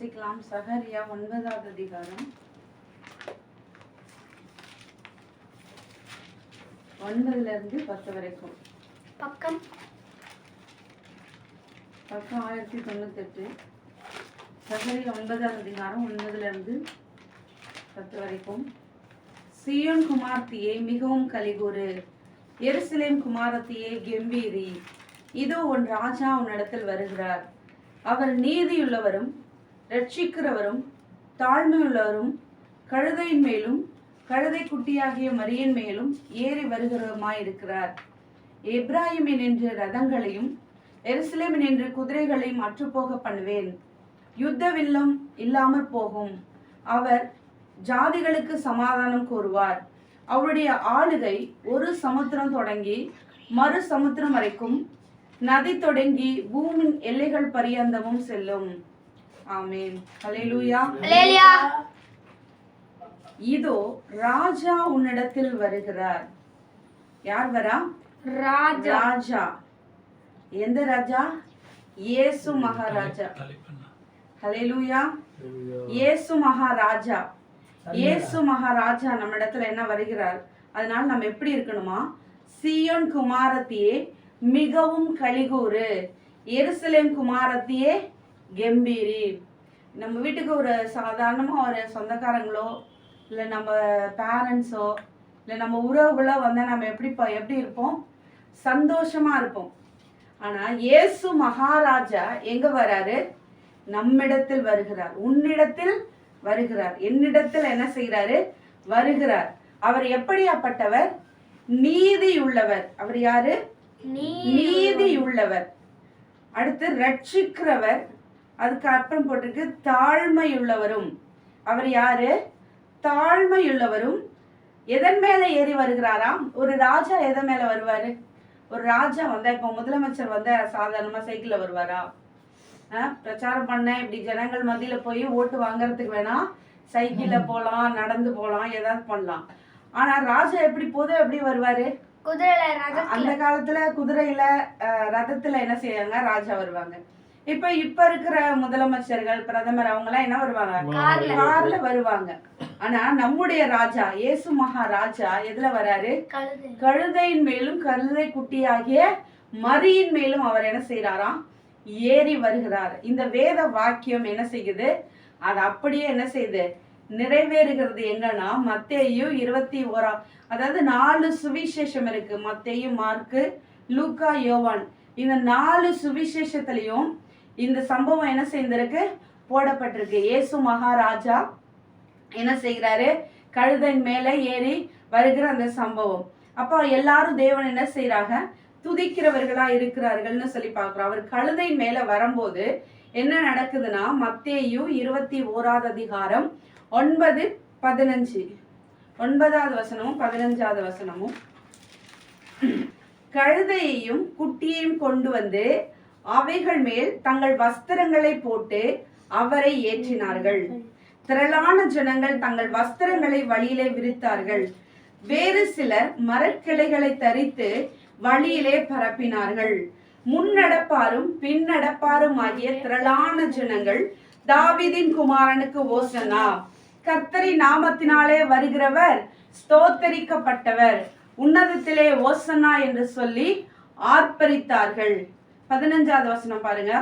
வாசிக்கலாம். சகரியா 9வது அதிகாரம் 9 10 வரைக்கும். பக்கம் 1098. சகரியா 9வது அதிகாரம் 9 10 வரைக்கும். சீயோன் குமார்த்தியே மிகவும் கலிகூறு, எருசலேம் குமாரத்தியே கெம்பீரி. இதோ உன் ராஜா உன்னிடத்தில் வருகிறார். அவர் நீதியுள்ளவரும் இரட்சிக்கிறவரும் தாழ்மையுள்ளவரும் கழுதையின் மேலும் கழுதை குட்டியாகிய மரியின் மேலும் ஏறி வருகிறவருமாயிருக்கிறார். எப்ராயிமின் என்று ரதங்களையும் எருசலேமின் என்று குதிரைகளையும் அற்றுப்போக பண்ணுவேன். யுத்த வில்லம் இல்லாமற் போகும். அவர் ஜாதிகளுக்கு சமாதானம் கூறுவார். அவருடைய ஆளுகை ஒரு சமுத்திரம் தொடங்கி மறு சமுத்திரம் வரைக்கும், நதி தொடங்கி பூமியின் எல்லைகள் பரியந்தமும் செல்லும். ஆமென். ஹல்லேலூயா. ஹல்லேலூயா. இதோ ராஜா உன்னிடத்தில் வருகிறார். யார் வரா? ராஜா. எந்த ராஜா? இயேசு மகாராஜா. ஹல்லேலூயா. இயேசு மகாராஜா. இயேசு மகாராஜா நம்ம இடத்துல என்ன வருகிறார்? அதனால நம்ம எப்படி இருக்கணுமா? சீயோன் குமாரத்தியே மிகவும் கலிகூறு, எருசலேம் குமாரத்தியே கெம்பீரி. நம்ம வீட்டுக்கு ஒரு சாதாரணமாக ஒரு சொந்தக்காரங்களோ இல்லை நம்ம பேரண்ட்ஸோ இல்லை நம்ம உறவுகளோ வந்தால் நம்ம எப்படி இருப்போம்? சந்தோஷமாக இருப்போம். ஆனால் இயேசு மகாராஜா எங்கே வராரு? நம்மிடத்தில் வருகிறார். உன்னிடத்தில் வருகிறார். என்னிடத்தில் என்ன செய்கிறாரு? வருகிறார். அவர் எப்படியாப்பட்டவர்? நீதியுள்ளவர். அவர் யாரு? நீதியுள்ளவர். அடுத்து ரட்சிக்கிறவர். அதுக்கு அப்புறம் போட்டிருக்கு தாழ்மையுள்ளவரும். அவர் யாரு? தாழ்மையுள்ளவரும். எதன் மேல ஏறி வருகிறாராம்? ஒரு ராஜா எதன் மேல வருவாரு? ஒரு ராஜா வந்தா, இப்போ முதலமைச்சர் வந்தா சாதாரணமா சைக்கிள்ல வருவாரா? பிரச்சாரம் பண்ண இப்படி ஜனங்கள் மத்தியில போய் ஓட்டு வாங்கறதுக்கு வேணா சைக்கிள்ல போலாம், நடந்து போலாம், ஏதாவது பண்ணலாம். ஆனா ராஜா எப்படி எப்படி வருவாரு? அந்த காலத்துல குதிரையில ரதத்துல என்ன செய்வாங்க? ராஜா வருவாங்க. இப்ப இருக்கிற முதலமைச்சர்கள், பிரதமர் அவங்க எல்லாம் என்ன வருவாங்க? கார்ல வருவாங்க. ஆனா நம்முடைய ராஜா இயேசு மகாராஜா எதுல வராரு? கழுதையின் மேலும் கழுதை குட்டியாகிய மரியின் மேலும் அவர் என்ன செய்யறாராம்? ஏறி வருகிறார். இந்த வேத வாக்கியம் என்ன செய்யுது? அது அப்படியே என்ன செய்யுது? நிறைவேறுகிறது. எங்கன்னா மத்தேயு 21, அதாவது 4 சுவிசேஷம் இருக்கு. மத்தேயு, மார்க்கு, லூக்கா, யோவான். இந்த 4 சுவிசேஷத்திலையும் இந்த சம்பவம் என்ன செய்திருக்கு? போடப்பட்டிருக்கு. இயேசு மகாராஜா என்ன செய்கிறாரு? கழுதையின் மேல ஏறி வருகிற அந்த சம்பவம். அப்போ எல்லாரும் தேவன் என்ன செய்யறாங்க? துதிக்கிறவர்களா இருக்கிறார்கள்னு சொல்லி பார்க்கிறோம். அவர் கழுதையின் மேல வரும்போது என்ன நடக்குதுன்னா, மத்தேயு 21வது அதிகாரம் 9, 15, 9வது வசனமும் 15வது வசனமும், கழுதையையும் குட்டியையும் கொண்டு வந்து அவைகள் மேல் தங்கள் வஸ்திரங்களை போட்டு அவரை ஏற்றினார்கள். திரளான ஜனங்கள் தங்கள் வஸ்திரங்களை வழியிலே விரித்தார்கள். வேறு சிலர் மரக்கிளைகளை தரித்து வழியிலே பரப்பினார்கள். முன்னடப்பாரும் பின்னடப்பாரும் ஆகிய திரளான ஜனங்கள் தாவீதின் குமாரனுக்கு ஓசன்னா, கர்த்தரின் நாமத்தினாலே வருகிறவர் ஸ்தோத்தரிக்கப்பட்டவர், உன்னதத்திலே ஓசன்னா என்று சொல்லி ஆர்ப்பரித்தார்கள். 15வது வசனம் பாருங்க.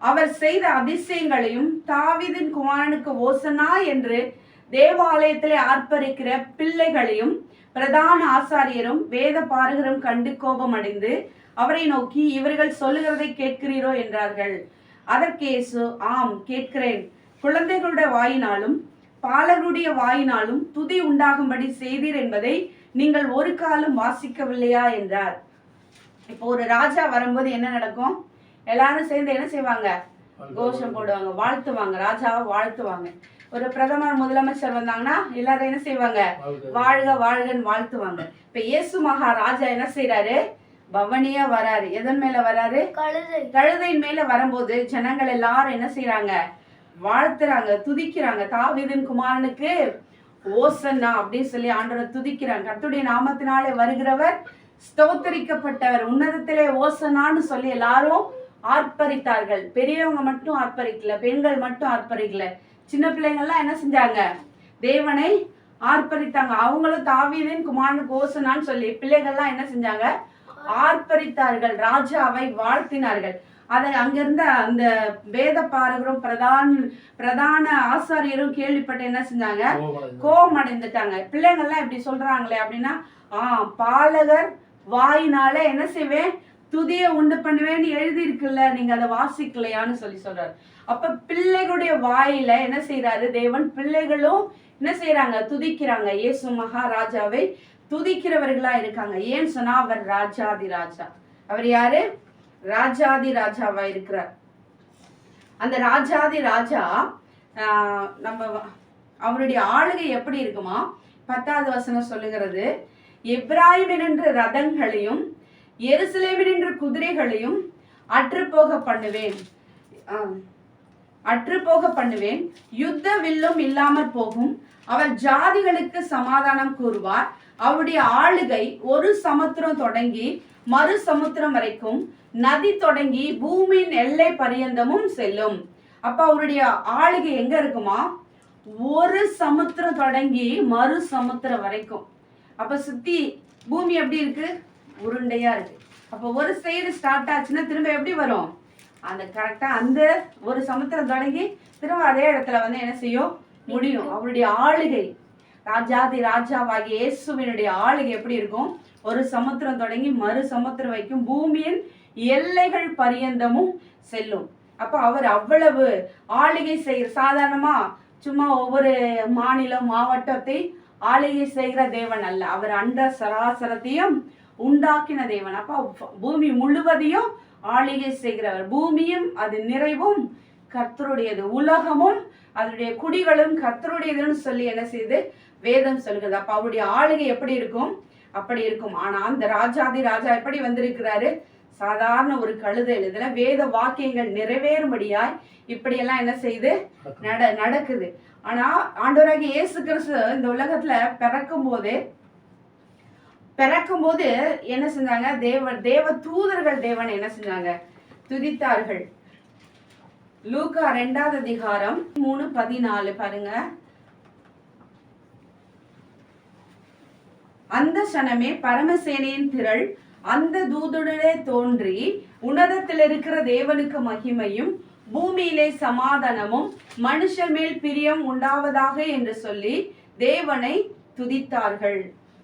அவர் செய்த அதிசயங்களையும் தாவீதின் குமாரனுக்கு ஓசன்னா என்று தேவாலயத்திலே ஆர்ப்பரிக்கிற பிள்ளைகளையும் பிரதான ஆசாரியரும் வேத பாரகரும் கண்டு கோபம் அடைந்து அவரை நோக்கி, இவர்கள் சொல்லுகிறதை கேட்கிறீரோ என்றார்கள். அதற்கு இயேசு, ஆம் கேட்கிறேன். குழந்தைகளுடைய வாயினாலும் பாலருடைய வாயினாலும் துதி உண்டாகும்படி செய்தீர் என்பதை நீங்கள் ஒரு காலம் வாசிக்கவில்லையா என்றார். இப்போ ஒரு ராஜா வரும்போது என்ன நடக்கும்? எல்லாரும் சேர்ந்து என்ன செய்வாங்க? கோஷம் போடுவாங்க, வாழ்த்துவாங்க, ராஜாவை வாழ்த்துவாங்க. ஒரு பிரதமர், முதலமைச்சர் வந்தாங்கன்னா எல்லாரும் என்ன செய்வாங்க? வாழ்க வாழ்கன்னு வாழ்த்துவாங்க. இப்ப இயேசு மகாராஜா என்ன செய்யறாரு? பவனியா வராரு. எதன் மேல வராரு? கழுதையின் மேல வரும்போது ஜனங்கள் எல்லாரும் என்ன செய்யறாங்க? வாழ்த்துறாங்க, துதிக்கிறாங்க. தாவீதின் குமாரனுக்கு ஓசன்னா அப்படின்னு சொல்லி ஆண்டவரை துதிக்கிறாங்க. கர்த்தருடைய நாமத்தினாலே வருகிறவர் ஸ்தோத்தரிக்கப்பட்டவர், உன்னதத்திலே ஓசன்னான்னு சொல்லி எல்லாரும் ஆர்ப்பரித்தார்கள். பெரியவங்க மட்டும் ஆர்ப்பரிக்கல, பெண்கள் மட்டும் ஆர்ப்பரிக்கல, சின்ன பிள்ளைங்கள்லாம் என்ன செஞ்சாங்க? தேவனை ஆர்ப்பரித்தாங்க. அவங்களும் தாவீதின் குமாரன் ஓசனான்னு சொல்லி பிள்ளைகள்லாம் என்ன செஞ்சாங்க? ஆர்ப்பரித்தார்கள், ராஜாவை வாழ்த்தினார்கள். அதை அங்கிருந்த அந்த வேத பாரகரும் பிரதான ஆசாரியரும் கேள்விப்பட்டு என்ன செஞ்சாங்க? கோபம் அடைந்துட்டாங்க. பிள்ளைங்கள்லாம் இப்படி சொல்றாங்களே அப்படின்னா, பாலகர் வாயினால என்ன செய்வேன்? துதியை உண்டு பண்ணுவேன்னு எழுதி இருக்குல்ல, நீங்க அதை வாசிக்கலையான்னு சொல்லி சொல்றாரு. அப்ப பிள்ளைகளுடைய வாயில என்ன செய்யறாரு தேவன்? பிள்ளைகளும் என்ன செய்யறாங்க? துதிக்கிறாங்க. இயேசு மகாராஜாவை துதிக்கிறவர்களா இருக்காங்க. ஏன்னு சொன்னா அவர் ராஜாதி ராஜா. அவர் யாரு? ராஜாதி ராஜாவா இருக்கிறார். அந்த ராஜாதி ராஜா நம்ம அவருடைய ஆளுகை எப்படி இருக்குமா? 10வது வசனம் சொல்லுகிறது, எப்ராயிமினின்ற ரதங்களையும் எருசலேமினின்ற குதிரைகளையும் அற்றுப்போக பண்ணுவேன், யுத்த வில்லும் இல்லாமற் போகும். அவர் ஜாதிகளுக்கு சமாதானம் கூறுவார். அவருடைய ஆளுகை ஒரு சமுத்திரம் தொடங்கி மறு சமுத்திரம் வரைக்கும், நதி தொடங்கி பூமியின் எல்லை பரியந்தமும் செல்லும். அப்ப அவருடைய ஆளுகை எங்க இருக்குமா? ஒரு சமுத்திரம் தொடங்கி மறு சமுத்திரம் வரைக்கும். அப்ப சுத்தி பூமி எப்படி இருக்கு? உருண்டையா இருக்கு. அப்ப ஒரு சைடு ஸ்டார்ட் ஆச்சுன்னா திரும்ப எப்படி வரும்? அந்த கரெக்டா அந்த ஒரு சமுத்திரம் தொடங்கி திரும்ப அதே இடத்துல வந்து என்ன செய்யும்? முடியும். அவருடைய ஆளுகை, ராஜாதி ராஜாவாகிய இயேசுவினுடைய ஆளுகை எப்படி இருக்கும்? ஒரு சமுத்திரம் தொடங்கி மறு சமுத்திரம் வைக்கும், பூமியின் எல்லைகள் பரியந்தமும் செல்லும். அப்ப அவர் அவ்வளவு ஆளுகை செய்கிற, சாதாரணமா சும்மா ஒவ்வொரு மாநிலம் மாவட்டத்தை ஆளுகை செய்கிற தேவன் அல்ல. அவர் அண்ட சராசரத்தையும் உண்டாக்கின தேவன். அப்ப பூமி முழுவதையும் ஆளுகை செய்கிறவர். பூமியும் அது நிறைவும் கர்த்தருடையது, உலகமும் அதனுடைய குடிகளும் கர்த்தருடையதுன்னு சொல்லி என்ன செய்து வேதம் சொல்கிறது. அப்ப அவருடைய ஆளுகை எப்படி இருக்கும்? அப்படி இருக்கும். ஆனா அந்த ராஜாதி ராஜா எப்படி வந்திருக்கிறாரு? சாதாரண ஒரு கழுதையில. இதுல வேத வாக்கியங்கள் நிறைவேறும்படியாய் இப்படியெல்லாம் என்ன செய்து நடக்குது. ஆனா ஆண்டவராகிய இயேசு கிறிஸ்து இந்த உலகத்துல பிறக்கும் போது என்ன செஞ்சாங்க? தேவ தூதர்கள் தேவன் என்ன செஞ்சாங்க? துதித்தார்கள். லூக்கா 2வது அதிகாரம் 3:14 பாருங்க. அந்த சனமே பரமசேனையின் திரள் அந்த தூதுடனே தோன்றி, உன்னதத்தில் இருக்கிற தேவனுக்கு மகிமையும் பூமியிலே சமாதானமும் மனுஷர் மேல் பிரியம் உண்டாவதாக என்று சொல்லி தேவனை துதித்தார்கள்.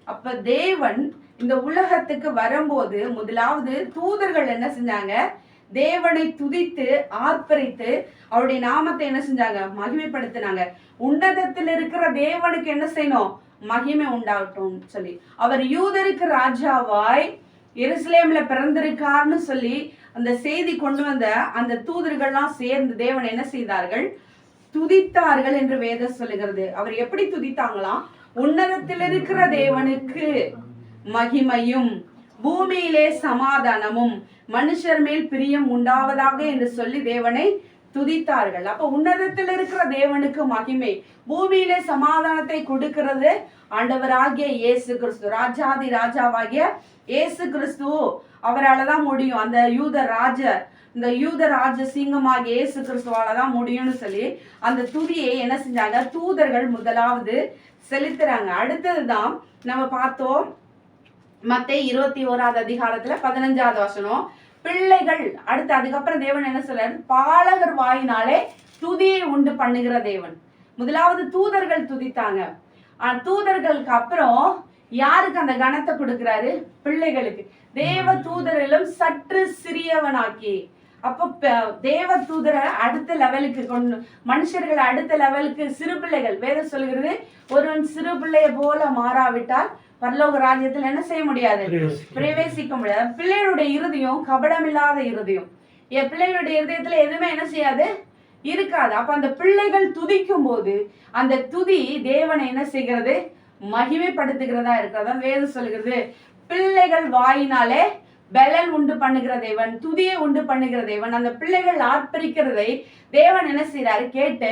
அப்ப தேவன் இந்த உலகத்துக்கு வரும்போது முதலாவது தூதர்கள் என்ன செஞ்சாங்க? தேவனை துதித்து ஆர்ப்பரித்து அவருடைய நாமத்தை என்ன செஞ்சாங்க? மகிமைப்படுத்தினாங்க. உன்னதத்தில் இருக்கிற தேவனுக்கு என்ன செய்யணும்? மகிமை உண்டாகட்டும் சொல்லி, அவர் யூதருக்கு ராஜாவாய் எருசலேம்ல பிறந்திருக்கார்னு சொல்லி அந்த செய்தி கொண்டு வந்த அந்த தூதர்கள்லாம் சேர்ந்து தேவன் என்ன செய்தார்கள்? துதித்தார்கள் என்று வேதம் சொல்லுகிறது. அவர் எப்படி துதித்தாங்களாம்? உன்னதத்தில் இருக்கிற தேவனுக்கு மகிமையும் பூமியிலே சமாதானமும் மனுஷர் மேல் பிரியம் உண்டாவதாக என்று சொல்லி தேவனை துதித்தார்கள். அப்ப உன்னதத்தில் இருக்கிற தேவனுக்கு மகிமை, பூமியிலே சமாதானத்தை கொடுக்கிறது ஆண்டவராகிய இயேசு கிறிஸ்து, ராஜாதி ராஜாவாகிய இயேசு கிறிஸ்து. அவரால்தான் முடியும். அந்த யூத ராஜ சிங்கமாகிய இயேசு கிறிஸ்துவாலதான் முடியும்னு சொல்லி அந்த துதியை என்ன செஞ்சாங்க? தூதர்கள் முதலாவது செலுத்துறாங்க. அடுத்ததுதான் நம்ம பார்த்தோம் மத்தேயு 21வது அதிகாரத்துல 15வது வசனம், பிள்ளைகள். அடுத்து அதுக்கப்புறம் தேவன் என்ன சொல்றாரு? பாலகர் வாயினாலே துதியை உண்டு பண்ணுகிற தேவன். முதலாவது தூதர்கள் துதித்தாங்க. தூதர்களுக்கு அப்புறம் யாருக்கு அந்த கணத்தை கொடுக்கிறாரு? பிள்ளைகளுக்கு. தேவ தூதரிலும் சற்று சிறியவனாக்கி. அப்போ தேவ தூதரை அடுத்த லெவலுக்கு கொண்டு, மனுஷர்கள் அடுத்த லெவலுக்கு, சிறு பிள்ளைகள், வேதம் சொல்கிறது ஒருவன் சிறு பிள்ளைய போல மாறாவிட்டால் பரலோக ராஜ்யத்தில் என்ன செய்ய முடியாது? பிரவேசிக்க முடியாது. பிள்ளைகளுடைய இருதயம் கபடமில்லாத இருதயம். என் பிள்ளைகளுடைய இருதயத்துல எதுவுமே என்ன செய்யாது? இருக்காது. அப்ப அந்த பிள்ளைகள் துதிக்கும் போது அந்த துதி தேவனை என்ன செய்கிறது? மகிமைப்படுத்துகிறதா இருக்கிறதா வேதம் சொல்கிறது. பிள்ளைகள் வாயினாலே பலன் உண்டு பண்ணுகிற தேவன், துதியை உண்டு பண்ணுகிற தேவன். அந்த பிள்ளைகள் ஆர்ப்பரிக்கிறதை தேவன் என்ன செய்யறாரு? கேட்டு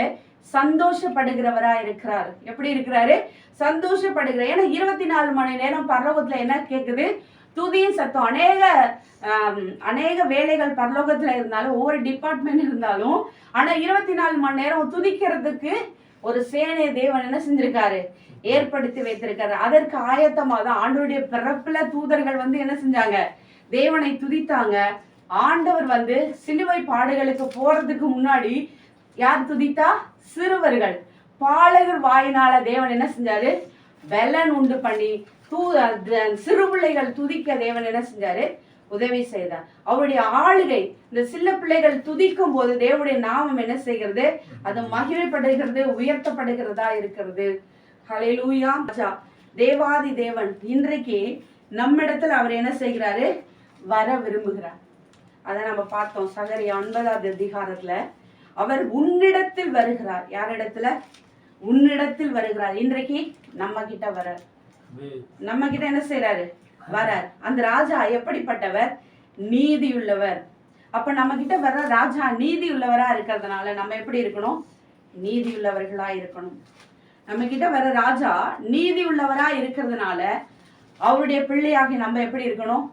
சந்தோஷப்படுகிறவரா இருக்கிறார். எப்படி இருக்கிறாரு? சந்தோஷப்படுகிற. ஏன்னா 24 மணி நேரம் பரலோகத்துல என்ன கேக்குது? துதியின் சத்தம். அநேக வேலைகள் பரலோகத்துல இருந்தாலும், ஒவ்வொரு டிபார்ட்மெண்ட் இருந்தாலும், ஆனா 24 மணி நேரம் துதிக்கிறதுக்கு ஒரு சேனைய தேவன் என்ன செஞ்சிருக்காரு, ஏற்படுத்தி வைத்திருக்காரு. அதற்கு ஆயத்தமா தான் ஆண்டவருடைய பிறப்புல தூதர்கள் வந்து என்ன செஞ்சாங்க, தேவனை துதித்தாங்க. ஆண்டவர் வந்து சிலுவை பாடுகளுக்கு போறதுக்கு முன்னாடி யார் துதித்தா, சிறுவர்கள் பாலகர் வாயினால தேவன் என்ன செஞ்சாரு, பலன் உண்டு பண்ணி சிறு பிள்ளைகள் துதிக்க தேவன் என்ன செஞ்சாரு, உதவி செய்தார். அவருடைய ஆளுகை, இந்த சில பிள்ளைகள் துதிக்கும் போது தேவனுடைய நாமம் என்ன செய்கிறது, அது மகிழ்ப்படுகிறது, உயர்த்தப்படுகிறதா இருக்கிறது. ஹல்லேலூயா. தேவாதி தேவன் இன்றைக்கு நம்மிடத்தில் அவர் என்ன செய்கிறாரு, வர விரும்புகிறார். அதை நம்ம பார்த்தோம் சகரியா 9வது அதிகாரத்துல. அவர் உன்னிடத்தில் வருகிறார். யாரிடத்துல, உன்னிடத்தில் வருகிறார். இன்றைக்கு நம்ம கிட்ட வரார், நம்ம கிட்ட என்ன செய்யறாரு, வரார். அந்த ராஜா எப்படிப்பட்டவர், நீதியுள்ளவர். அப்ப நம்ம கிட்ட வர்ற ராஜா நீதியுள்ளவரா இருக்கிறதுனால நம்ம எப்படி இருக்கணும், நீதியுள்ளவர்களா இருக்கணும். நம்ம கிட்ட வர ராஜா நீதியுள்ளவரா இருக்கிறதுனால அவருடைய பிள்ளையாகி நம்ம எப்படி இருக்கணும்,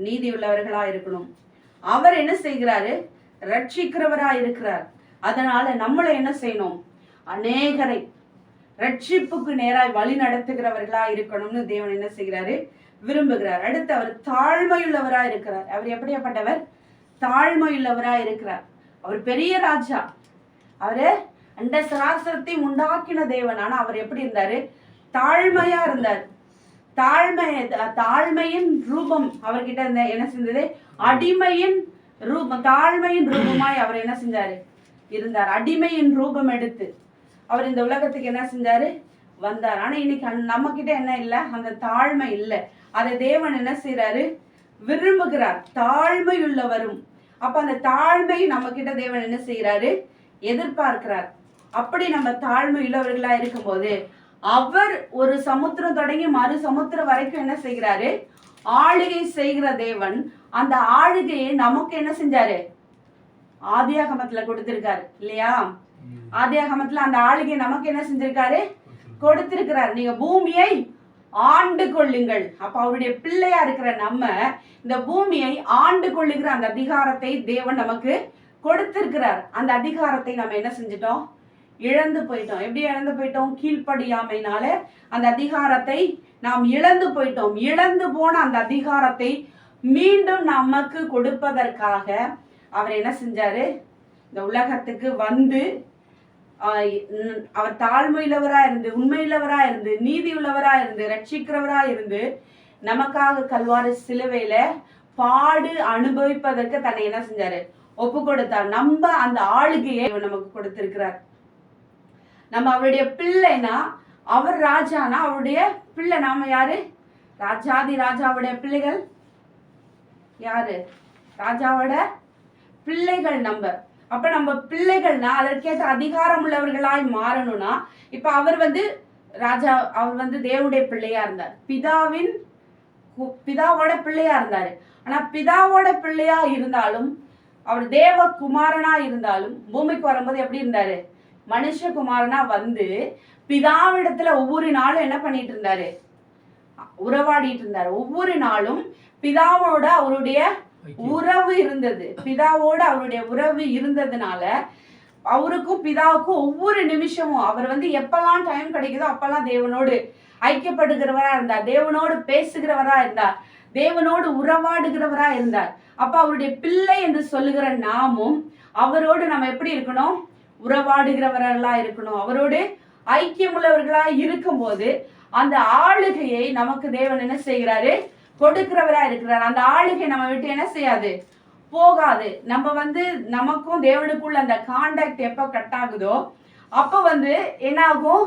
நீதியுள்ளவர்களா இருக்கணும். அவர் என்ன செய்கிறாரு, ரட்சிக்கிறவரா இருக்கிறார். அதனால நம்மளை என்ன செய்யணும், அநேகரை ரட்சிப்புக்கு நேராய் வழி நடத்துகிறவர்களா இருக்கணும்னு தேவன் என்ன செய்கிறாரு, விரும்புகிறார். அடுத்து அவர் தாழ்மையுள்ளவரா இருக்கிறார். அவர் எப்படியாப்பட்டவர், தாழ்மையுள்ளவரா இருக்கிறார். அவர் பெரிய ராஜா, அவரு அந்த சராசரத்தை உண்டாக்கின தேவன். ஆனா அவர் எப்படி இருந்தாரு, தாழ்மையா இருந்தார். தாழ்மையின் ரூபம் அவர்கிட்ட இருந்த என்ன செஞ்சது, அடிமையின் ரூபம், தாழ்மையின் ரூபமாய் அவர் என்ன செஞ்சாரு, இருந்தார். அடிமையின் ரூபம் எடுத்து அவர் இந்த உலகத்துக்கு என்ன செஞ்சாரு, வந்தார். ஆனா இன்னைக்கு நம்ம கிட்ட என்ன இல்ல, அந்த தாழ்மை இல்லை. அதை தேவன் என்ன செய்யறாரு, விரும்புகிறார். தாழ்மையுள்ளவரும். அப்ப அந்த தாழ்மை நம்ம கிட்ட தேவன் என்ன செய்யறாரு, எதிர்பார்க்கிறார். அப்படி நம்ம தாழ்மை உள்ளவர்களா இருக்கும்போது அவர் ஒரு சமுத்திரம் தொடங்கி மறு சமுத்திரம் வரைக்கும் என்ன செய்கிறாரு, ஆளுகை செய்கிற தேவன். அந்த ஆளுகையை நமக்கு என்ன செஞ்சாரு, ஆதியாகமத்துல கொடுத்திருக்காரு இல்லையா. ஆதியாகமத்துல அந்த ஆளுகை நமக்கு என்ன செஞ்சிருக்காரு, கொடுத்திருக்கிறார். நீங்க பூமியை ஆண்டு கொள்ளுங்கள். அப்ப அவருடைய பிள்ளையா இருக்கிற நம்ம இந்த பூமியை ஆண்டு கொள்ளுகிற அந்த அதிகாரத்தை தேவன் நமக்கு கொடுத்திருக்கிறார். அந்த அதிகாரத்தை நம்ம என்ன செஞ்சிட்டோம், இழந்து போயிட்டோம். எப்படி இழந்து போயிட்டோம், கீழ்ப்படியாமைனால அந்த அதிகாரத்தை நாம் இழந்து போயிட்டோம். இழந்து போன அந்த அதிகாரத்தை மீண்டும் நமக்கு கொடுப்பதற்காக அவர் என்ன செஞ்சாரு, இந்த உலகத்துக்கு வந்து அவர் தாழ்மையுள்ளவரா இருந்து, உண்மையுள்ளவரா இருந்து, நீதி உள்ளவரா இருந்து, ரட்சிக்கிறவரா இருந்து நமக்காக கல்வாரி சிலுவையில பாடு அனுபவிப்பதற்கு தன்னை என்ன செஞ்சாரு, ஒப்பு கொடுத்தார். நம்ம அந்த ஆளுகையை நமக்கு கொடுத்திருக்கிறார். நம்ம அவருடைய பிள்ளைனா, அவர் ராஜானா அவருடைய பிள்ளை. நாம யாரு, ராஜாதி ராஜாவுடைய பிள்ளைகள். யாரு, ராஜாவோட பிள்ளைகள் நம்ம. அப்ப நம்ம பிள்ளைகள்னா அதற்கேற்ற அதிகாரம் உள்ளவர்களாய் மாறணும்னா, இப்ப அவர் வந்து ராஜா, அவர் வந்து தேவனுடைய பிள்ளையா இருந்தார், பிதாவோட பிள்ளையா இருந்தாரு. ஆனா பிதாவோட பிள்ளையா இருந்தாலும், அவர் தேவ குமாரனா இருந்தாலும், பூமிக்கு வரும்போது எப்படி இருந்தாரு, மனுஷகுமாரனா வந்து பிதாவிடத்துல ஒவ்வொரு நாளும் என்ன பண்ணிட்டு இருந்தாரு, உறவாடிட்டு இருந்தாரு. ஒவ்வொரு நாளும் பிதாவோட அவருடைய உறவு இருந்தது. பிதாவோட அவருடைய உறவு இருந்ததுனால அவருக்கும் பிதாவுக்கும் ஒவ்வொரு நிமிஷமும் அவர் வந்து எப்பெல்லாம் டைம் கிடைக்குதோ அப்பெல்லாம் தேவனோடு ஐக்கியப்படுகிறவரா இருந்தார், தேவனோடு பேசுகிறவரா இருந்தார், தேவனோடு உறவாடுகிறவரா இருந்தார். அப்ப அவருடைய பிள்ளை என்று சொல்லுகிற நாமும் அவரோடு நம்ம எப்படி இருக்கணும், உறவாடுகிறவர்களா இருக்கணும். அவரோடு ஐக்கியம் உள்ளவர்களா இருக்கும் போது அந்த ஆளுகையை நமக்கு தேவன் என்ன செய்கிறாரு, கொடுக்கிறவரா இருக்கிறார். அந்த ஆளுகை நம்ம விட்டு என்ன செய்யாது, போகாது. நம்ம வந்து நமக்கும் தேவனுக்குள்ள அந்த கான்டாக்ட் எப்ப கட் ஆகுதோ அப்ப வந்து என்ன ஆகும்,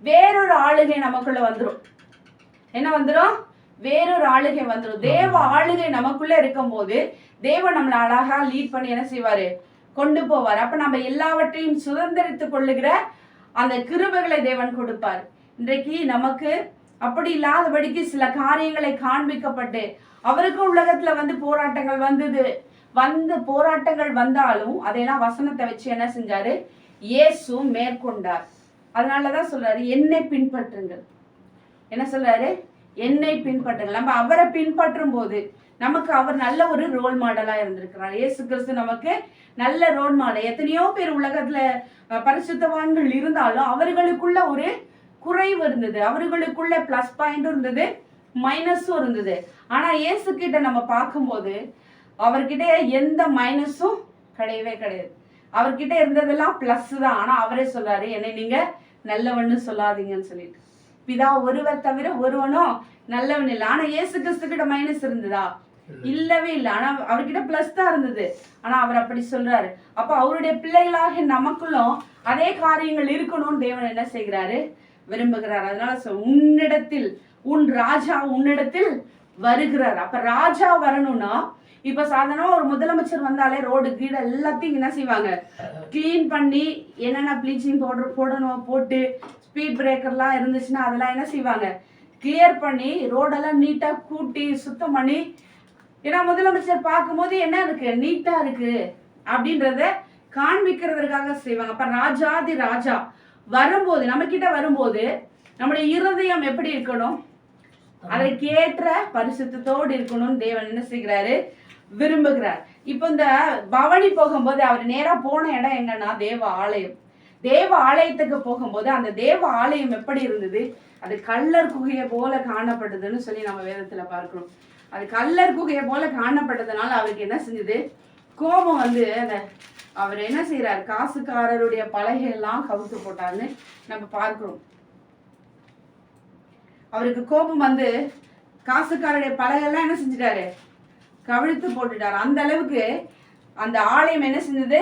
வேறொரு ஆளுகை நமக்குள்ள வந்துடும். என்ன வந்துடும், வேறொரு ஆளுகை வந்துடும். தேவ ஆளுகை நமக்குள்ள இருக்கும் போது தேவன் நம்மளை அழகா லீட் பண்ணி என்ன செய்வாரு, கொண்டு போவார். அப்ப நம்ம எல்லாவற்றையும் சுதந்திரித்துக் கொள்ளுகிற அந்த கிருபைகளை தேவன் கொடுப்பார். இன்றைக்கு நமக்கு அப்படி இல்லாதபடிக்கு சில காரியங்களை காண்பிக்கப்பட்டு அவருக்கும் உலகத்துல வந்து போராட்டங்கள் போராட்டங்கள் வந்தாலும் அதையெல்லாம் வசனத்தை வச்சு என்ன செஞ்சாரு, இயேசு மேற்கொண்டார். அதனாலதான் சொல்றாரு, என்னை பின்பற்றுங்கள். என்ன சொல்றாரு, என்னை பின்பற்றுங்கள். நம்ம அவரை பின்பற்றும் போது நமக்கு அவர் நல்ல ஒரு ரோல் மாடலா இருந்திருக்கிறார். இயேசு கிறிஸ்து நமக்கு நல்ல ரோல் மாடல். எத்தனையோ பேர் உலகத்துல பரிசுத்தவான்கள் இருந்தாலும் அவர்களுக்குள்ள ஒரு குறைவு இருந்தது, அவர்களுக்குள்ள பிளஸ் பாயிண்டும் இருந்தது, மைனஸும் இருந்தது. ஆனா இயேசு கிட்ட நம்ம பார்க்கும்போது அவர்கிட்ட எந்த மைனஸும் கிடையவே கிடையாது. அவர்கிட்ட இருந்ததெல்லாம் பிளஸ் தான். ஆனா அவரே சொல்றாரு, என்னை நீங்க நல்லவன்னு சொல்லாதீங்கன்னு சொல்லிட்டு. பிதா ஒருவர் தவிர ஒருவனும் நல்லவன் இல்லை. ஆனா இயேசு கிறிஸ்து கிட்ட மைனஸ் இருந்ததா? இல்லவே இல்லை. ஆனா அவர்கிட்ட பிளஸ் தான் இருந்தது. ஆனா அவர் அப்படி சொல்றாரு. அப்ப அவருடைய பிள்ளைகளாக நமக்குள்ளும் அதே காரியங்கள் இருக்கணும்னு தேவன் என்ன செய்கிறாரு? விரும்புகிறார். அதனால உன்னிடத்தில் உன் ராஜா உன்னிடத்தில் வருகிறார். அப்ப ராஜா வரணும்னா இப்ப சாதாரணமா ஒரு முதலமைச்சர் வந்தாலே ரோடு கீடு எல்லாத்தையும் என்ன செய்வாங்க? கிளீன் பண்ணி என்னென்ன ப்ளீச்சிங் பவுடர் போடணும் போட்டு, ஸ்பீட் பிரேக்கர்லாம் இருந்துச்சுன்னா அதெல்லாம் என்ன செய்வாங்க? கிளியர் பண்ணி ரோடெல்லாம் நீட்டா கூட்டி சுத்தம் பண்ணி, ஏன்னா முதலமைச்சர் பார்க்கும்போது என்ன இருக்கு, நீட்டா இருக்கு அப்படின்றத காண்பிக்கிறதுக்காக செய்வாங்க. அப்ப ராஜாதி ராஜா வரும்போது, நம்ம கிட்ட வரும்போது நம்முடைய இருதயம் எப்படி இருக்கணும்? அதற்கேற்ற பரிசுத்தத்தோடு இருக்கணும்னு தேவன் என்ன செய்கிறாரு? விரும்புகிறார். இப்ப இந்த பவனி போகும்போது அவர் நேரா போன இடம் என்னன்னா தேவ ஆலயம். தேவ ஆலயத்துக்கு போகும்போது அந்த தேவ ஆலயம் எப்படி இருந்தது? அது கல்லர் குகையை போல காணப்பட்டதுன்னு சொல்லி நம்ம வேதத்துல பார்க்கிறோம். அது கல்லர் குகையை போல காணப்பட்டதுனால அவருக்கு என்ன செஞ்சது? கோபம் வந்து அந்த அவர் என்ன செய்யறாரு? காசுக்காரருடைய பலகையெல்லாம் கவுத்து போட்டாருன்னு நம்ம பார்க்கிறோம். அவருக்கு கோபம் வந்து காசுக்காரருடைய பலகையெல்லாம் என்ன செஞ்சிட்டாரு? கவிழ்த்து போட்டுட்டாரு. அந்த அளவுக்கு அந்த ஆலயம் என்ன செஞ்சது?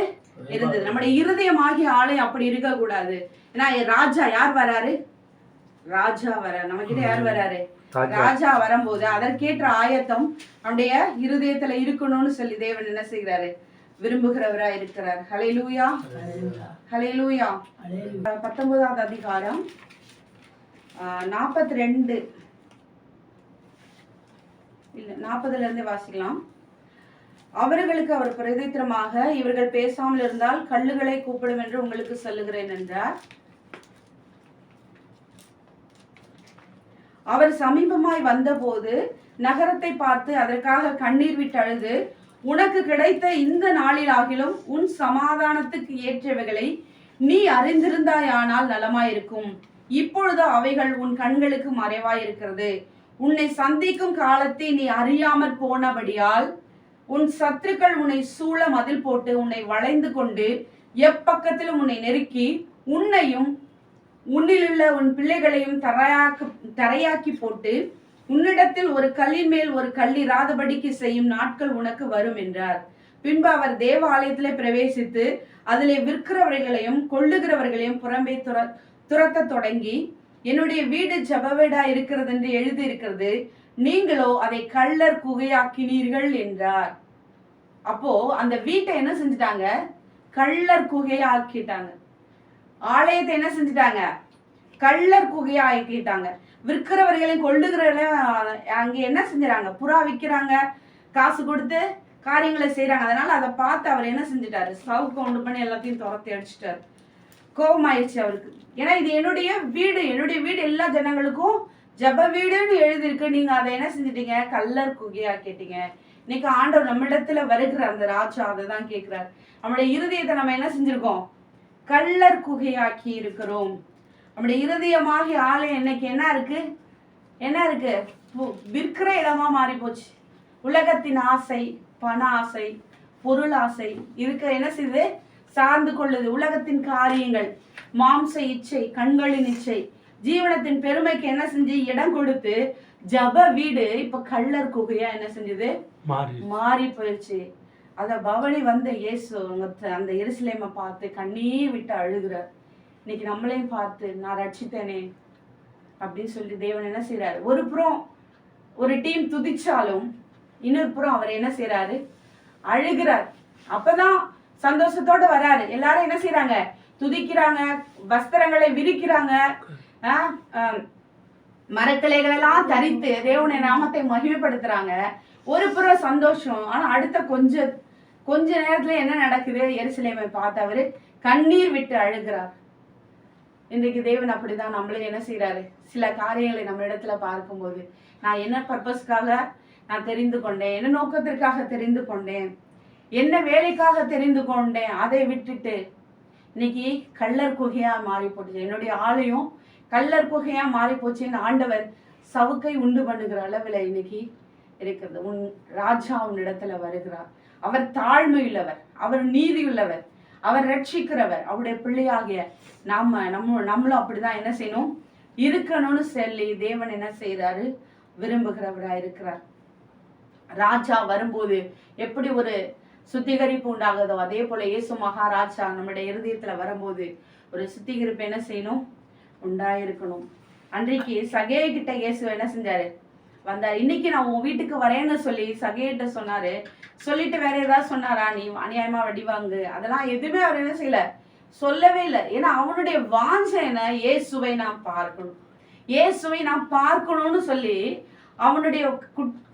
இருந்தது. நம்முடைய இருதயமாகிய ஆலயம் அப்படி இருக்க கூடாது. ஏன்னா ராஜா யார் வராரு? ராஜா வராரு. நம்ம கிட்ட யார் வராரு? ராஜா வரும்போது அதற்கேற்ற ஆயத்தம் நம்முடைய இருதயத்துல இருக்கணும்னு சொல்லி தேவன் என்ன செய்கிறாரு? விரும்புகிறவரா இருக்கிறார். ஹல்லேலூயா, ஹல்லேலூயா. 19வது அதிகாரம் 42 இல்ல 40ல இருந்து வாசிக்கலாம். அவர்களுக்கு அவர் பிரதித்திரமாக, இவர்கள் பேசாமல் இருந்தால் கல்லுகளை கூப்பிடும் என்று உங்களுக்கு சொல்லுகிறேன் என்றார். அவர் சமீபமாய் வந்தபோது நகரத்தை பார்த்து அதற்காக கண்ணீர் விட்டு அழுது, உனக்கு கிடைத்த இந்த நாளில் ஆகிலும் உன் சமாதானத்துக்கு ஏற்றவைகளை நீ அறிந்திருந்தாயானால் நலமாயிருக்கும். இப்பொழுது அவைகள் உன் கண்களுக்கு மறைவாயிருக்கிறது. உன்னை சந்திக்கும் காலத்தை நீ அறியாமற் போனபடியால் உன் சத்துருக்கள் உன்னை சூழ மதில் போட்டு உன்னை வளைந்து கொண்டு எப்பக்கத்திலும் உன்னை நெருக்கி உன்னையும் உன்னிலுள்ள உன் பிள்ளைகளையும் தரையாக்கி போட்டு உன்னிடத்தில் ஒரு கல்லின் மேல் ஒரு கல்லிராதபடிக்கு செய்யும் நாட்கள் உனக்கு வரும் என்றார். பின்பு அவர் தேவ ஆலயத்திலே பிரவேசித்து அதிலே விற்கிறவர்களையும் கொள்ளுகிறவர்களையும் புறம்பே துரத்த தொடங்கி, என்னுடைய வீடு ஜபவீடா இருக்கிறது என்று எழுதி இருக்கிறது, நீங்களோ அதை கள்ளர் குகையாக்கினீர்கள் என்றார். அப்போ அந்த வீட்டை என்ன செஞ்சுட்டாங்க? கள்ளர் குகையாக்கிட்டாங்க. ஆலயத்தை என்ன செஞ்சுட்டாங்க? கள்ளர் குகையா ஆக்கிட்டாங்க. விற்கிறவர்களையும் கொள்ளுகிறவர்களையும் அங்க என்ன செஞ்சுறாங்க? புறா விற்கிறாங்க, காசு கொடுத்து காரியங்களை செய்யறாங்க. அதனால அதை பார்த்து அவர் என்ன செஞ்சுட்டாரு? சவுக்கு உண்டு பண்ணி எல்லாத்தையும் துரத்தி அடிச்சுட்டாரு. கோபம் ஆயிடுச்சு அவருக்கு. ஏன்னா இது என்னுடைய வீடு, என்னுடைய வீடு எல்லா ஜனங்களுக்கும் ஜப வீடுன்னு எழுதியிருக்கு, நீங்க அதை என்ன செஞ்சிட்டீங்க? கள்ளர் குகையா கேட்டீங்க. இன்னைக்கு ஆண்டவர் நம்மிடத்துல வருகிற அந்த ராஜா அதை தான் கேட்கிறார். நம்முடைய இருதயத்தை நம்ம என்ன செஞ்சிருக்கோம்? கள்ளர் குகையாக்கி இருக்கிறோம். நம்முடைய இருதயமாகிய ஆலயம் இன்னைக்கு என்ன இருக்கு? என்ன இருக்கு? விற்கிற இடமா மாறி போச்சு. உலகத்தின் ஆசை, பண ஆசை, பொருள் ஆசை இதுக்கு என்ன செய்யுது? சார்ந்து கொள்ளுது. உலகத்தின் காரியங்கள், மாம்ச இச்சை, கண்களின் இச்சை, ஜீவனத்தின் பெருமைக்கு என்ன செஞ்சு இடம் கொடுத்து ஜப வீடு இப்ப கள்ளர் குகையா என்ன செஞ்சது? மாறி போயிடுச்சு. அத பவனி வந்த இயேசு அந்த எருசலேமை பார்த்து கண்ணீர் விட்டு அழுகிறார். இன்னைக்கு நம்மளையும் பார்த்து நான் ரட்சித்தேனே அப்படின்னு சொல்லி தேவன் என்ன செய்யறாரு? ஒரு புறம் ஒரு டீம் துதிச்சாலும் இன்னொரு புறம் அவர் என்ன செய்யறாரு? அழுகிறார். அப்பதான் சந்தோஷத்தோட வராரு. எல்லாரும் என்ன செய்யறாங்க? துதிக்கிறாங்க, வஸ்திரங்களை விரிக்கிறாங்க, மரக்கிளைகள் எல்லாம் தரித்து தேவனுடைய நாமத்தை மகிமைப்படுத்துறாங்க. ஒரு புறம் சந்தோஷம். ஆனா அடுத்த கொஞ்ச நேரத்துல என்ன நடக்குது? எருசலேமை பார்த்து அவரு கண்ணீர் விட்டு அழுகிறார். இன்றைக்கு தேவன் அப்படிதான் நம்மளே என்ன செய்யறாரு, சில காரியங்களை நம்ம இடத்துல பார்க்கும்போது, நான் என்ன பர்பஸ்க்காக நான் தெரிந்து கொண்டேன், என்ன நோக்கத்திற்காக தெரிந்து கொண்டேன், என்ன வேலைக்காக தெரிந்து கொண்டேன், அதை விட்டுட்டு இன்னைக்கு கள்ளர் குகையா மாறி போச்சு. என்னுடைய ஆலயம் கள்ளர் குகையா மாறி போச்சுன்னு ஆண்டவர் சவுக்கை உண்டு பண்ணுகிற அளவில் இன்னைக்கு இருக்கிறது. உன் ராஜா உன் இடத்துல வருகிறார். அவர் தாழ்மையுள்ளவர், அவர் நீதி உள்ளவர், அவர் ரட்சிக்கிறவர். அவருடைய பிள்ளையாகிய நம்மளும் அப்படிதான் என்ன செய்யணும், இருக்கணும்னு சொல்லி தேவன் என்ன செய்யறாரு, விரும்புகிறவரா இருக்கிறார். ராஜா வரும்போது எப்படி ஒரு சுத்திகரிப்பு உண்டாகுதோ, அதே போல இயேசு மகாராஜா நம்முடைய இருதயத்துல வரும்போது ஒரு சுத்திகரிப்பு என்ன செய்யணும், உண்டாயிருக்கணும். அன்றைக்கு சகேய கிட்ட இயேசு என்ன செஞ்சாரு, வந்தார். இன்னைக்கு நான் உன் வீட்டுக்கு வரேன்னு சொல்லி சகேயிட்ட சொன்னாரு. சொல்லிட்டு வேற ஏதாவது சொன்னாரா, நீ அநியாயமா வடிவாங்கு, அதெல்லாம் எதுவுமே அவர் என்ன செய்யல, சொல்லவே இல்லை. ஏன்னா அவனுடைய வாஞ்சை என்ன, இயேசுவை நான் பார்க்கணும், இயேசுவை நான் பார்க்கணும்னு சொல்லி அவனுடைய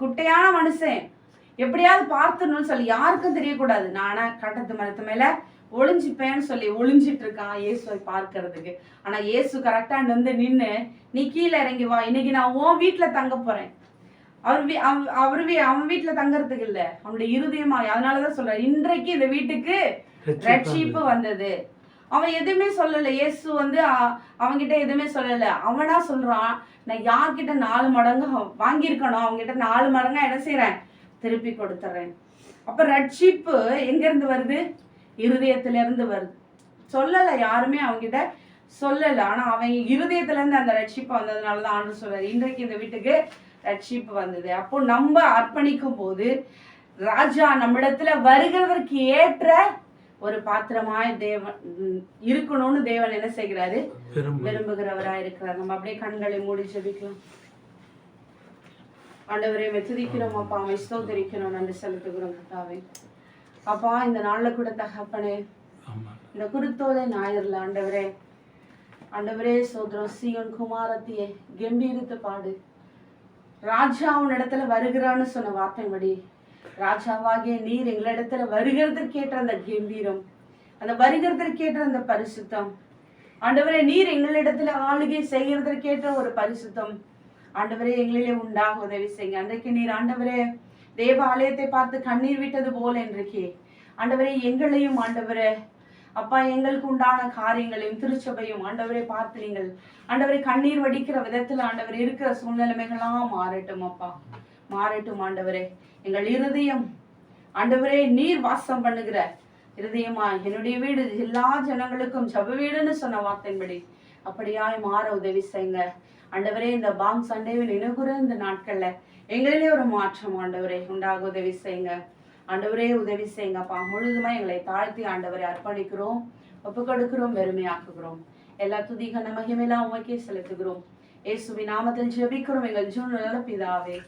குட்டையான மனுஷன் எப்படியாவது பார்த்துடணும்னு சொல்லி, யாருக்கும் தெரியக்கூடாது, நானா கட்டத்து மரத்து மேல ஒளிஞ்சுப்பேன்னு சொல்லி ஒளிஞ்சிட்டு இருக்கான் இயேசுவை பார்க்கறதுக்கு. ஆனா இயேசு கரெக்டா வந்து நின்று, நீ கீழே இறங்கி வா, இன்னைக்கு நான் உன் வீட்டுல தங்க போறேன். அவன் வீட்டுல தங்கறதுக்கு இல்ல, அவனுடைய இருதயமா. அதனாலதான் சொல்றேன், இன்றைக்கு இந்த வீட்டுக்கு ரட்சிப்பு வந்தது. அவன் எதுவுமே சொல்லல, இயேசு வந்து அவன்கிட்ட எதுவுமே சொல்லல. அவனா சொல்றான், நான் யார்கிட்ட 4 மடங்கு வாங்கியிருக்கணும், அவங்ககிட்ட 4 மடங்கா என்ன செய்யறேன், திருப்பி கொடுத்துறேன். அப்ப ரட்சிப்பு எங்க இருந்து வருது, இருதயத்துல இருந்து வருது. சொல்லல, யாருமே அவங்கிட்ட சொல்லல. ஆனா அவன் இருதயத்துல இருந்து அந்த ரட்சிப்பு வந்ததுனாலதான் ஆண்டு சொல்றாரு, இன்றைக்கு இந்த வீட்டுக்கு ரட்சிப்பு வந்தது. அப்போ நம்ம அர்ப்பணிக்கும் போது ராஜா நம்மிடத்துல வருகிறதற்கு ஏற்ற ஒரு பாத்திரமாய் தேவன் இருக்கணும்னு தேவன் என்ன செய்கிறாரு, விரும்புகிறவராய் இருக்கிறார். நம்ம அப்படியே கண்களை மூடி ஜெபிக்கலாம். ஆண்டவரே மெச்சுதிக்கிறோம் அப்பா, ஸ்தோத்திரிக்கிறோம், நன்றி செலுத்துகிறோம் கர்த்தாவே. அப்பா இந்த நாள்ல கூட தகப்பனே, இந்த குருத்தோலை ஞாயிறுல ஆண்டவரே சோதரம் சீயோன் குமாரத்தியே கம்பீரித்து பாடு. ராஜா உன் இடத்துல வருகிறான்னு சொன்ன வார்த்தைப்படி ராஜாவாகிய நீர் எங்களிடத்துல வருகிறதற்கேற்ற அந்த கம்பீரம், அந்த வருகிறதற்கேற்ற அந்த பரிசுத்தம், ஆண்டவரே நீர் எங்களிடத்துல ஆளுகை செய்கிறதற்கேற்ற ஒரு பரிசுத்தம் ஆண்டவரே எங்களிலே உண்டாக உதவி செய்யுங்க. அன்றைக்கு நீர் ஆண்டவரே தேவ ஆலயத்தை பார்த்து கண்ணீர் விட்டது போல இன்றைக்கு ஆண்டவரே எங்களையும் ஆண்டவரே அப்பா எங்களுக்கு உண்டான காரியங்களையும் திருச்சபையும் ஆண்டவரே பார்த்து நீங்கள் ஆண்டவரே கண்ணீர் வடிக்கிற விதத்துல ஆண்டவர் இருக்கிற சூழ்நிலைமைகளாம் மாறட்டும் அப்பா, மாறட்டும் ஆண்டவரே. எங்கள் இருதயம் ஆண்டவரே நீர் வாசம் பண்ணுகிற இருதயமா, என்னுடைய வீடு எல்லா ஜனங்களுக்கும் ஜப வீடுன்னு சொன்ன வார்த்தையின்படி அப்படியாய் மாற உதவி செய்யுங்க ஆண்டவரே. இந்த பாங் சண்டேவில் நினைவுற இந்த நாட்கள்ல எங்களிலே ஒரு மாற்றம் ஆண்டவரே உண்டாக உதவி செய்யுங்க ஆண்டவரே, உதவி செய்யுங்கப்பா. முழுதுமா எங்களை தாழ்த்தி ஆண்டவரை அர்ப்பணிக்கிறோம், ஒப்பு கொடுக்கிறோம், வெறுமையாக்குகிறோம். எல்லா துதிக மகிமையெல்லாம் உமக்கே செலுத்துகிறோம். இயேசுவின் நாமத்தில் ஜெபிக்கிறோம் எங்கள் ஜீவனுள்ள பிதாவே.